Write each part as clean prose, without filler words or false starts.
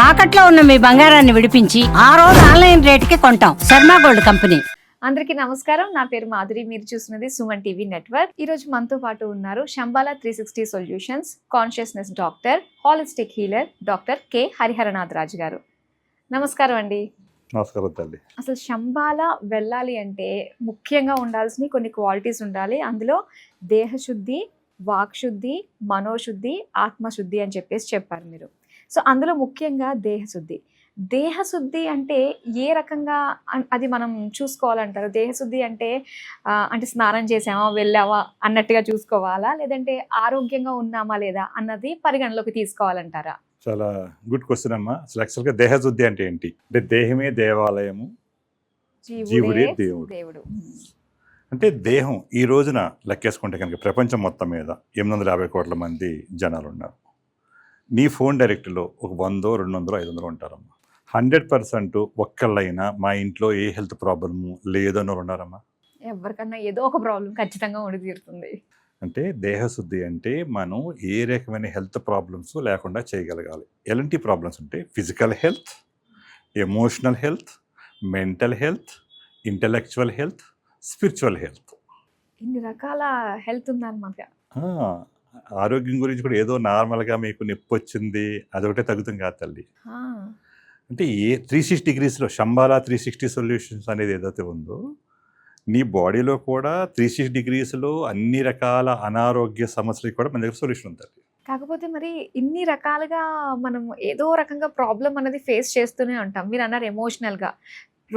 తాకట్లో ఉన్న మీ బంగారాన్ని విడిపించి ఆ రోజు ఆన్లైన్ రేటుకి కొంటాం. Sharma gold company. అందరికీ నమస్కారం. నా పేరు మాధురి. మీరు చూస్తున్నది సుమన్ టీవీ నెట్వర్క్. ఈ రోజు మనతో పాటు ఉన్నారు Shambhala 360 solutions consciousness doctor, holistic healer doctor K Hariharanath Raju గారు. నమస్కారం అండి. నమస్కారం తల్లి. అసలు శంబాలా వెళ్ళాలి అంటే ముఖ్యంగా ఉండాల్సిన కొన్ని క్వాలిటీస్ ఉండాలి. అందులో దేహశుద్ధి, వాక్శుద్ధి, మనోశుద్ధి, ఆత్మశుద్ధి అని చెప్పారు మీరు. సో అందులో ముఖ్యంగా దేహశుద్ధి అంటే ఏ రకంగా అది మనం చూసుకోవాలంటారు? దేహశుద్ధి అంటే అంటే స్నానం చేసామా, వెళ్ళావా అన్నట్టుగా చూసుకోవాలా, లేదంటే ఆరోగ్యంగా ఉన్నామా లేదా అన్నది పరిగణలోకి తీసుకోవాలంటారా? చాలా గుడ్ క్వశ్చన్ అమ్మా. అసలు యాక్చువల్గా దేహశుద్ధి అంటే ఏంటి అంటే దేహమే దేవాలయము, జీవుడే దేవుడు. అంటే దేహం ఈ రోజున లెక్కేసుకుంటే కనుక ప్రపంచం మొత్తం మీద 850 కోట్ల మంది జనాలు ఉన్నారు. నీ ఫోన్ డైరెక్ట్లో ఒక 100, 200, 500 ఉంటారమ్మా. 100% ఒక్కళ్ళైనా మా ఇంట్లో ఏ హెల్త్ ప్రాబ్లము లేదని ఉన్నారమ్మా? ఎవరికన్నా ఏదో ఒక ప్రాబ్లం ఖచ్చితంగా ఉండి తీరుతుంది. అంటే దేహశుద్ధి అంటే మనం ఏ రకమైన హెల్త్ ప్రాబ్లమ్స్ లేకుండా చేయగలగాలి. ఎలాంటి ప్రాబ్లమ్స్ అంటే physical health, emotional health, mental health, intellectual health, spiritual health. ఇన్ని రకాల హెల్త్ ఉందన్నమాట. ఆరోగ్యం గురించి కూడా ఏదో నార్మల్గా మీకు నొప్పి వచ్చింది అదొకటే తగ్గుతుంది కాదు తల్లి. అంటే ఏ 360 డిగ్రీస్లో శంబాలా 360 సొల్యూషన్స్ అనేది ఏదైతే ఉందో నీ బాడీలో కూడా 360 డిగ్రీస్లో అన్ని రకాల అనారోగ్య సమస్యలకు కూడా మన దగ్గర సొల్యూషన్ ఉంటుంది. కాకపోతే మరి ఇన్ని రకాలుగా మనం ఏదో రకంగా ప్రాబ్లం అనేది ఫేస్ చేస్తూనే ఉంటాం. మీరు అన్నారు ఎమోషనల్గా,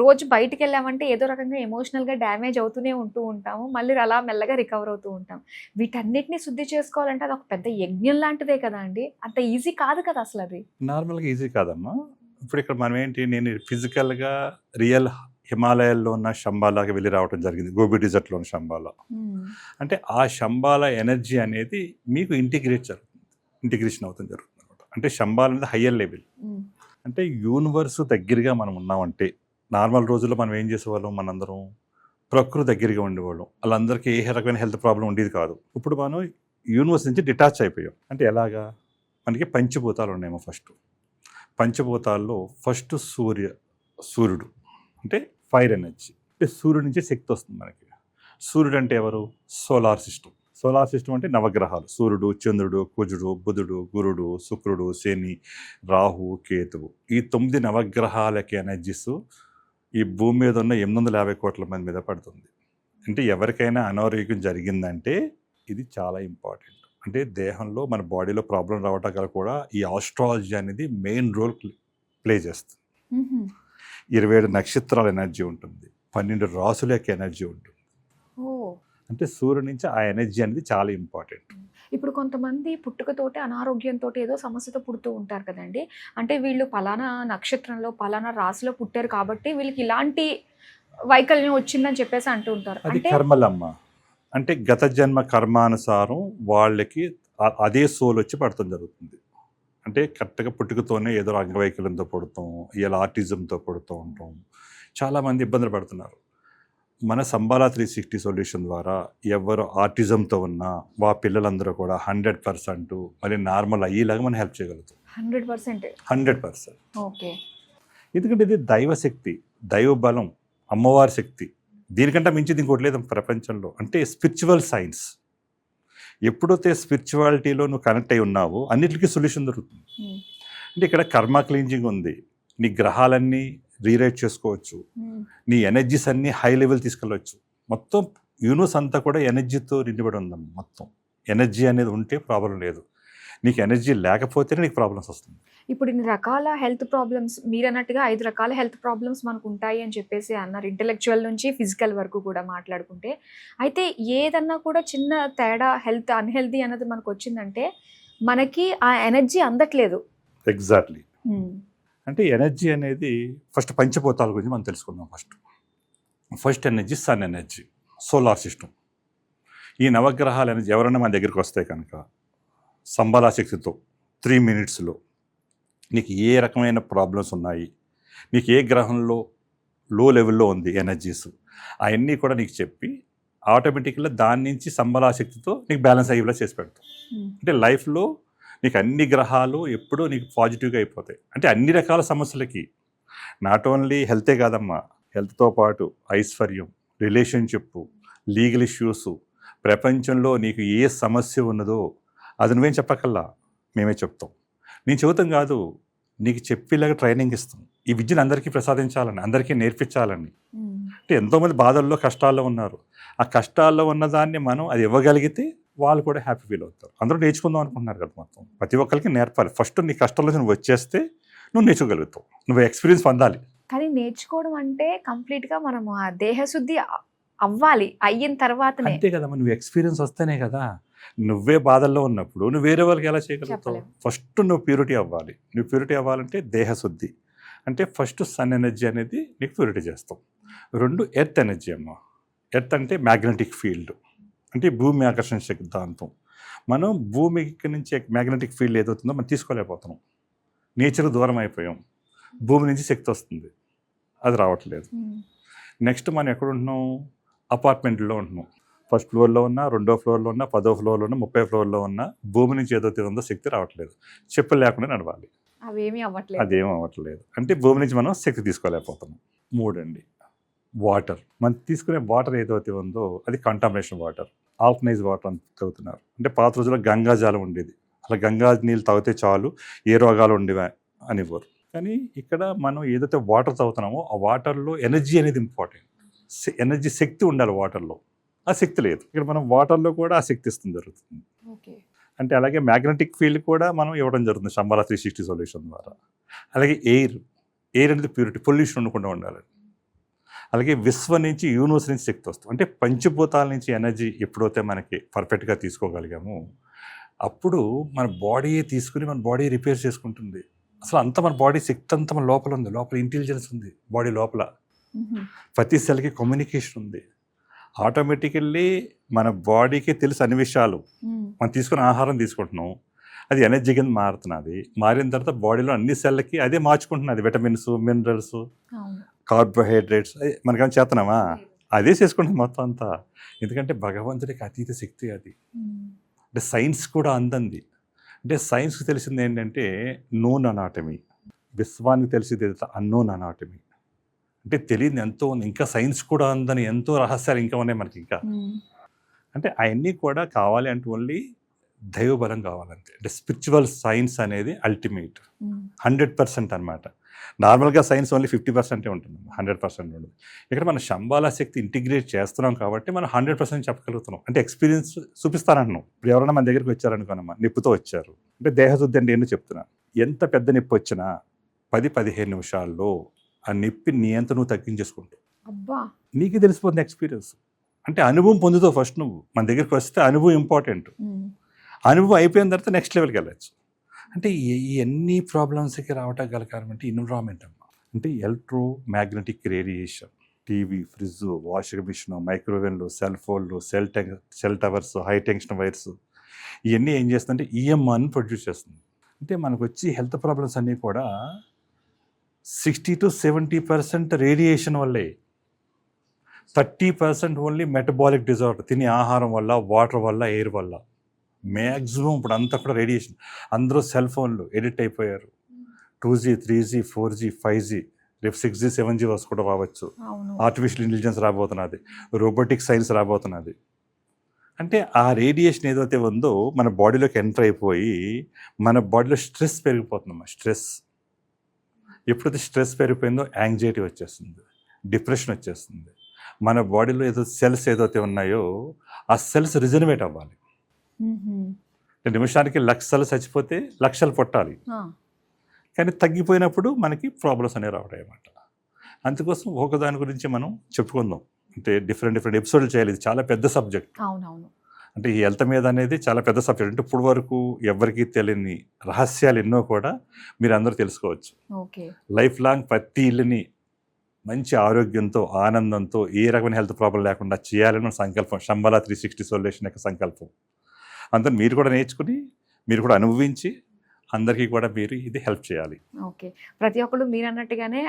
రోజు బయటికి వెళ్ళామంటే ఏదో రకంగా ఎమోషనల్గా డ్యామేజ్ అవుతూనే ఉంటాము. మళ్ళీ అలా మెల్లగా రికవర్ అవుతూ ఉంటాం. వీటన్నిటిని శుద్ధి చేసుకోవాలంటే అది ఒక పెద్ద యజ్ఞం లాంటిదే కదా అండి. అంత ఈజీ కాదు కదా అసలు. అది నార్మల్గా ఈజీ కాదమ్మా. ఇప్పుడు ఇక్కడ మనం ఏంటి, నేను ఫిజికల్గా రియల్ హిమాలయాల్లో ఉన్న శంబాలాకి వెళ్ళి రావడం జరిగింది, గోబీ డిజర్ట్లో ఉన్న శంబాలా. అంటే ఆ శంబాలా ఎనర్జీ అనేది మీకు ఇంటిగ్రేషన్ అవుతుంది జరుగుతుంది అనమాట. అంటే శంబాలా అనేది హయ్యర్ లెవెల్. అంటే యూనివర్స్ దగ్గరగా మనం ఉన్నామంటే నార్మల్ రోజుల్లో మనం ఏం చేసేవాళ్ళం, మనందరం ప్రకృతి దగ్గరగా ఉండేవాళ్ళం. వాళ్ళందరికీ ఏ రకమైన హెల్త్ ప్రాబ్లం ఉండేది కాదు. ఇప్పుడు మనం యూనివర్స్ నుంచి డిటాచ్ అయిపోయాం. అంటే ఎలాగా, మనకి పంచభూతాలు ఉన్నాయేమో. పంచభూతాల్లో ఫస్ట్ సూర్యుడు అంటే ఫైర్ ఎనర్జీ. అంటే సూర్యుడి నుంచి శక్తి వస్తుంది మనకి. సూర్యుడు అంటే ఎవరు? సోలార్ సిస్టమ్ అంటే నవగ్రహాలు: సూర్యుడు, చంద్రుడు, కుజుడు, బుధుడు, గురుడు, శుక్రుడు, శని, రాహు, కేతువు. ఈ 9 నవగ్రహాలకి ఎనర్జీస్ ఈ భూమి మీద ఉన్న 850 కోట్ల మంది మీద పడుతుంది. అంటే ఎవరికైనా అనారోగ్యం జరిగిందంటే ఇది చాలా ఇంపార్టెంట్. అంటే దేహంలో మన బాడీలో ప్రాబ్లం రావటం గల కూడా ఈ ఆస్ట్రాలజీ అనేది మెయిన్ రోల్ ప్లే చేస్తుంది. 27 నక్షత్రాల ఎనర్జీ ఉంటుంది, 12 రాసుల యొక్క ఎనర్జీ ఉంటుంది. అంటే సూర్యుడి నుంచి ఆ ఎనర్జీ అనేది చాలా ఇంపార్టెంట్. ఇప్పుడు కొంతమంది పుట్టుకతోటి అనారోగ్యంతో ఏదో సమస్యతో పుడుతూ ఉంటారు కదండి. అంటే వీళ్ళు పలానా నక్షత్రంలో పలానా రాశిలో పుట్టారు కాబట్టి వీళ్ళకి ఇలాంటి వైకల్యం వచ్చిందని చెప్పేసి అంటూ ఉంటారు. అది కర్మలమ్మ. అంటే గత జన్మ కర్మానుసారం వాళ్ళకి అదే సోల్ వచ్చి పడటం జరుగుతుంది. అంటే కరెక్ట్గా పుట్టుకతోనే ఏదో అంగవైకల్యంతో పుడతాం, ఇలా ఆర్టిజంతో పుడుతూ ఉంటాం. చాలామంది ఇబ్బందులు పడుతున్నారు. మన శంబాలా 360 సొల్యూషన్ ద్వారా ఎవరు ఆర్టిజంతో ఉన్నా వా పిల్లలందరూ కూడా 100% మళ్ళీ నార్మల్ అయ్యేలాగా మనం హెల్ప్ చేయగలుగుతాం. 100%. ఓకే. ఎందుకంటే ఇది దైవశక్తి, దైవ బలం, అమ్మవారి శక్తి. దీనికంటే మించిది ఇంకోటి లేదు ప్రపంచంలో. అంటే స్పిరిచువల్ సైన్స్. ఎప్పుడైతే స్పిరిచువాలిటీలో నువ్వు కనెక్ట్ అయి ఉన్నావో అన్నిటికీ సొల్యూషన్ దొరుకుతుంది. అంటే ఇక్కడ కర్మ క్లీన్జింగ్ ఉంది. నీ గ్రహాలన్నీ రీరైట్ చేసుకోవచ్చు, నీ ఎనర్జీస్ అన్నీ హై లెవెల్ తీసుకెళ్ళవచ్చు. మొత్తం యూనివర్స్ అంతా కూడా ఎనర్జీతో నిండిపడి ఉందమ్మ. మొత్తం ఎనర్జీ అనేది ఉంటే ప్రాబ్లం లేదు. నీకు ఎనర్జీ లేకపోతేనే నీకు ప్రాబ్లమ్స్ వస్తుంది. ఇప్పుడు ఇన్ని రకాల హెల్త్ ప్రాబ్లమ్స్, మీరు అన్నట్టుగా 5 రకాల హెల్త్ ప్రాబ్లమ్స్ మనకు ఉంటాయి అని చెప్పేసి అన్నారు. ఇంటెలెక్చువల్ నుంచి ఫిజికల్ వరకు కూడా మాట్లాడుకుంటే, అయితే ఏదన్నా కూడా చిన్న తేడా, హెల్త్ అన్హెల్దీ అన్నది మనకు వచ్చిందంటే మనకి ఆ ఎనర్జీ అందట్లేదు. ఎగ్జాక్ట్లీ. అంటే ఎనర్జీ అనేది ఫస్ట్ పంచభూతాల గురించి మనం తెలుసుకుందాం. First energy sun energy, solar system. ఈ నవగ్రహాల ఎనర్జీ ఎవరైనా మన దగ్గరికి వస్తే కనుక శంబాలా శక్తితో 3 minutesలో నీకు ఏ రకమైన ప్రాబ్లమ్స్ ఉన్నాయి, నీకు ఏ గ్రహంలో లో లెవెల్లో ఉంది ఎనర్జీస్, అవన్నీ కూడా నీకు చెప్పి ఆటోమేటిక్గా దాని నుంచి శంబాలా శక్తితో నీకు బ్యాలెన్స్ అయ్యేలా చేసి పెడతాం. అంటే లైఫ్లో నీకు అన్ని గ్రహాలు ఎప్పుడూ నీకు పాజిటివ్గా అయిపోతాయి. అంటే అన్ని రకాల సమస్యలకి, నాట్ ఓన్లీ హెల్తే కాదమ్మా, హెల్త్తో పాటు ఐశ్వర్యం, రిలేషన్షిప్, లీగల్ ఇష్యూస్, ప్రపంచంలో నీకు ఏ సమస్య ఉన్నదో అది నువ్వేం చెప్పకల్లా, మేమే చెప్తాం. నేను చెబుతాం కాదు, నీకు చెప్పేలాగా ట్రైనింగ్ ఇస్తాం. ఈ విద్యను అందరికీ ప్రసాదించాలని, అందరికీ నేర్పించాలని. అంటే ఎంతోమంది బాధల్లో, కష్టాల్లో ఉన్నారు. ఆ కష్టాల్లో ఉన్నదాన్ని మనం అది ఇవ్వగలిగితే వాళ్ళు కూడా హ్యాపీ ఫీల్ అవుతారు. అందరూ నేర్చుకుందాం అనుకుంటున్నారు కదా. మొత్తం ప్రతి ఒక్కరికి నేర్పాలి. ఫస్ట్ నీ కష్టాల్లో నువ్వు వచ్చేస్తే నువ్వు నేర్చుకోగలుగుతావు, నువ్వు ఎక్స్పీరియన్స్ పొందాలి. కానీ నేర్చుకోవడం అంటే కంప్లీట్గా మనము ఆ దేహశుద్ధి అవ్వాలి, అయిన తర్వాతనే. అంతే కదా, నువ్వు ఎక్స్పీరియన్స్ వస్తేనే కదా. నువ్వే బాధల్లో ఉన్నప్పుడు నువ్వు వేరే వాళ్ళకి ఎలా చేయగలుగుతావు? చెప్పలేం. ఫస్ట్ నువ్వు ప్యూరిటీ అవ్వాలి. నువ్వు ప్యూరిటీ అవ్వాలంటే దేహశుద్ధి. అంటే ఫస్ట్ సన్ ఎనర్జీ అనేది నీకు ప్యూరిటీ చేస్తాం. 2 ఎర్త్ ఎనర్జీ అమ్మ. ఎర్త్ అంటే మ్యాగ్నెటిక్ ఫీల్డ్, అంటే భూమి ఆకర్షణ సిద్ధాంతం. మనం భూమికి నుంచి మ్యాగ్నెటిక్ ఫీల్డ్ ఏదవుతుందో మనం తీసుకోలేకపోతున్నాం. నేచర్కి దూరం అయిపోయాం. భూమి నుంచి శక్తి వస్తుంది, అది రావట్లేదు. నెక్స్ట్ మనం ఎక్కడ ఉంటున్నాం? అపార్ట్మెంట్లో ఉంటున్నాం. ఫస్ట్ ఫ్లోర్లో ఉన్నా, 2వ ఫ్లోర్లో ఉన్నా, 10వ ఫ్లోర్లో ఉన్నా, 30వ ఫ్లోర్లో ఉన్నా భూమి నుంచి ఏదైతే ఉందో శక్తి రావట్లేదు. చెప్పులు లేకుండా నడవాలి, అవేమీ అవ్వట్లేదు. అదేం అవ్వట్లేదు. అంటే భూమి నుంచి మనం శక్తి తీసుకోలేకపోతున్నాం. 3 అండి వాటర్. మనం తీసుకునే వాటర్ ఏదైతే ఉందో అది కంటామినేషన్ వాటర్, ఆల్కనైజ్ వాటర్ అని తాగుతున్నారు. అంటే పాత రోజుల్లో గంగాజలం ఉండేది, అలా గంగా నీళ్ళు తాగితే చాలు, ఏ రోగాలు ఉండేవా అనివ్వరు. కానీ ఇక్కడ మనం ఏదైతే వాటర్ తాగుతున్నామో ఆ వాటర్లో ఎనర్జీ అనేది ఇంపార్టెంట్. ఎనర్జీ, శక్తి ఉండాలి వాటర్లో. ఆ శక్తి లేదు. ఇక్కడ మనం వాటర్లో కూడా ఆ శక్తి ఇస్తుంది జరుగుతుంది. అంటే అలాగే మ్యాగ్నెటిక్ ఫీల్డ్ కూడా మనం ఇవ్వడం జరుగుతుంది శంబాలా 360 సొల్యూషన్ ద్వారా. అలాగే ఎయిర్ అనేది ప్యూరిటీ, పొల్యూషన్ ఉండకుండా ఉండాలి. అలాగే విశ్వం నుంచి, యూనివర్స్ నుంచి శక్తి వస్తుంది. అంటే పంచభూతాల నుంచి ఎనర్జీ ఎప్పుడైతే మనకి పర్ఫెక్ట్గా తీసుకోగలిగామో అప్పుడు మన బాడీ తీసుకుని మన బాడీ రిపేర్ చేసుకుంటుంది. అసలు అంతా మన బాడీ శక్తి అంతా మన లోపల ఉంది. లోపల ఇంటెలిజెన్స్ ఉంది బాడీ లోపల. ప్రతి సెల్కి కమ్యూనికేషన్ ఉంది. ఆటోమేటికల్లీ మన బాడీకి తెలుసు అన్ని విషయాలు. మనం తీసుకున్న ఆహారం తీసుకుంటున్నాం, అది ఎనర్జీ కింద మారుతున్నది. మారిన తర్వాత బాడీలో అన్ని సెల్లకి అదే మార్చుకుంటున్నది. విటమిన్స్, మినరల్స్, కార్బోహైడ్రేట్స్ మనకేమైనా చేస్తున్నామా? అదే చేసుకుంటుంది మొత్తం అంతా. ఎందుకంటే భగవంతుడికి అతీత శక్తి అది. అంటే సైన్స్ కూడా అందంది. అంటే సైన్స్కి తెలిసింది ఏంటంటే నోన్ అనాటమీ, విశ్వానికి తెలిసింది అన్నోన్ అనాటమీ. అంటే తెలియదు ఎంతో ఉంది. ఇంకా సైన్స్ కూడా అందని ఎంతో రహస్యాలు ఇంకా ఉన్నాయి మనకి ఇంకా. అంటే అవన్నీ కూడా కావాలి అంటే ఓన్లీ దైవబలం కావాలంతే. అంటే స్పిరిచువల్ సైన్స్ అనేది అల్టిమేట్ 100% అనమాట. నార్మల్గా సైన్స్ ఓన్లీ 50% ఉంటుంది, 100% ఉండదు. ఇక్కడ మన శంబాలా శక్తి ఇంటిగ్రేట్ చేస్తున్నాం కాబట్టి మనం 100% చెప్పగలుగుతున్నాం. అంటే ఎక్స్పీరియన్స్ చూపిస్తానంటున్నాం. ఇప్పుడు ఎవరైనా మన దగ్గరికి వచ్చారనుకోనమ్మా, నిప్పుతో వచ్చారు అంటే దేహశుద్ధి అంటే ఏంటో చెప్తున్నాను. ఎంత పెద్ద నిప్పు వచ్చినా 10-15 నిమిషాల్లో ఆ నొప్పి నీ అంత నువ్వు తగ్గించేసుకుంటావు. నీకే తెలిసిపోతుంది ఎక్స్పీరియన్స్. అంటే అనుభవం పొందుతావు. ఫస్ట్ నువ్వు మన దగ్గరికి వస్తే అనుభవం ఇంపార్టెంట్. అనుభవం అయిపోయిన తర్వాత నెక్స్ట్ లెవెల్కి వెళ్ళచ్చు. అంటే ఈ అన్ని ప్రాబ్లమ్స్కి రావటం గల కారణం అంటే ఎన్విరాన్మెంట్ అమ్మా. అంటే electromagnetic radiation, TV, fridge, washing machine, మైక్రోవేవ్లు, సెల్ ఫోన్లు, cell towers, high tension wires, ఇవన్నీ ఏం చేస్తుందంటే ఈఎంఆర్ని ప్రొడ్యూస్ చేస్తుంది. అంటే మనకు వచ్చి హెల్త్ ప్రాబ్లమ్స్ అన్నీ కూడా 60-70% రేడియేషన్ వల్లే, 30% ఓన్లీ మెటబాలిక్ డిజార్డర్, తినే ఆహారం వల్ల, వాటర్ వల్ల, ఎయిర్ వల్ల. మ్యాక్సిమం ఇప్పుడు అంతా కూడా రేడియేషన్. అందరూ సెల్ ఫోన్లు ఎడిట్ అయిపోయారు. 2G, 3G, 4G, 5G, రేపు 6G, 7G వస్తు కూడా రావచ్చు. ఆర్టిఫిషియల్ ఇంటెలిజెన్స్ రాబోతున్నది, రోబోటిక్ సైన్స్ రాబోతున్నది. అంటే ఆ రేడియేషన్ ఏదైతే ఉందో మన బాడీలోకి ఎంటర్ అయిపోయి మన బాడీలో స్ట్రెస్ పెరిగిపోతుందమ్మా. స్ట్రెస్ ఎప్పుడైతే స్ట్రెస్ పెరిగిపోయిందో యాంగ్జైటీ వచ్చేస్తుంది, డిప్రెషన్ వచ్చేస్తుంది. మన బాడీలో ఏదో సెల్స్ ఏదైతే ఉన్నాయో ఆ సెల్స్ రిజనరేట్ అవ్వాలి. నిమిషానికి 1,00,000 సెల్స్ చచ్చిపోతే 1,00,000 పుట్టాలి. కానీ తగ్గిపోయినప్పుడు మనకి ప్రాబ్లమ్స్ అనేవి రావడాయి అన్నమాట. అందుకోసం ఒకదాని గురించి మనం చెప్పుకుందాం. అంటే డిఫరెంట్ ఎపిసోడ్లు చేయాలి. ఇది చాలా పెద్ద సబ్జెక్ట్. అంటే ఈ హెల్త్ మీద అనేది చాలా పెద్ద సబ్జెక్ట్. అంటే ఇప్పుడు వరకు ఎవరికి తెలియని రహస్యాలు ఎన్నో కూడా మీరు అందరూ తెలుసుకోవచ్చు. లైఫ్ లాంగ్ ప్రతి ఇల్లుని మంచి ఆరోగ్యంతో, ఆనందంతో, ఏ రకమైన హెల్త్ ప్రాబ్లం లేకుండా చేయాలని మన సంకల్పం. శంబాలా 360 సొల్యూషన్ యొక్క సంకల్పం. అంతా మీరు కూడా నేర్చుకుని, మీరు కూడా అనుభవించి అందరికీ కూడా మీరు ఇది హెల్ప్ చేయాలి. ఓకే. ప్రతి ఒక్కళ్ళు మీరు అన్నట్టుగానే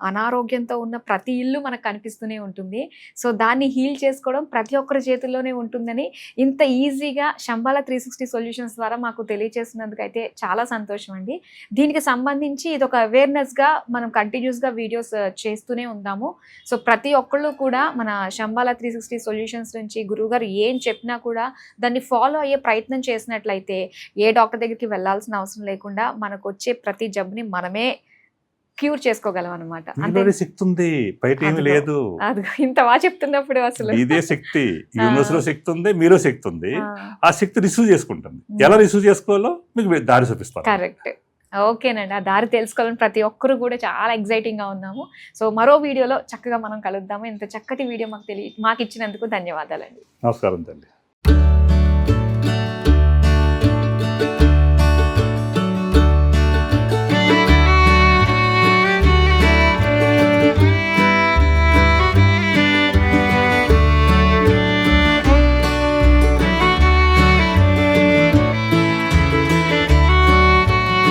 అనారోగ్యంతో ఉన్న ప్రతి ఇల్లు మనకు కనిపిస్తూనే ఉంటుంది. సో దాన్ని హీల్ చేసుకోవడం ప్రతి ఒక్కరి చేతుల్లోనే ఉంటుందని ఇంత ఈజీగా శంబాల 360 సొల్యూషన్స్ ద్వారా మాకు తెలియజేసినందుకు అయితే చాలా సంతోషం అండి. దీనికి సంబంధించి ఇది ఒక అవేర్నెస్గా మనం కంటిన్యూస్గా వీడియోస్ చేస్తూనే ఉందాము. సో ప్రతి ఒక్కళ్ళు కూడా మన శంబాల 360 సొల్యూషన్స్ నుంచి గురువుగారు ఏం చెప్పినా కూడా దాన్ని ఫాలో అయ్యే ప్రయత్నం చేసినట్లయితే ఏ డాక్టర్ దగ్గరికి వెళ్ళాల్సిన అవసరం లేకుండా మనకు వచ్చే ప్రతి జబ్బుని మనమే క్యూర్ చేసుకోగలం అనమాట. మీలోనే శక్తి ఉంది, బయట ఏమీ లేదు. ఇంత బాగా చెప్తున్నప్పుడు అసలు ఇదే శక్తి, యూనివర్స్ లో శక్తి ఉంది, మీలో శక్తి ఉంది. ఆ శక్తి రిసీవ్ చేసుకుంటుంది. ఎలా రిసీవ్ చేసుకోవాలో మీకు దారి చూపిస్తాను. కరెక్ట్. ఓకేనండి. ఆ దారి తెలుసుకోవాలని ప్రతి ఒక్కరు కూడా చాలా ఎక్సైటింగ్గా ఉన్నాము. సో మరో వీడియోలో చక్కగా మనం కలుద్దాము. ఇంత చక్కటి వీడియో మాకు ఇచ్చినందుకు ధన్యవాదాలండి. నమస్కారం తల్లి.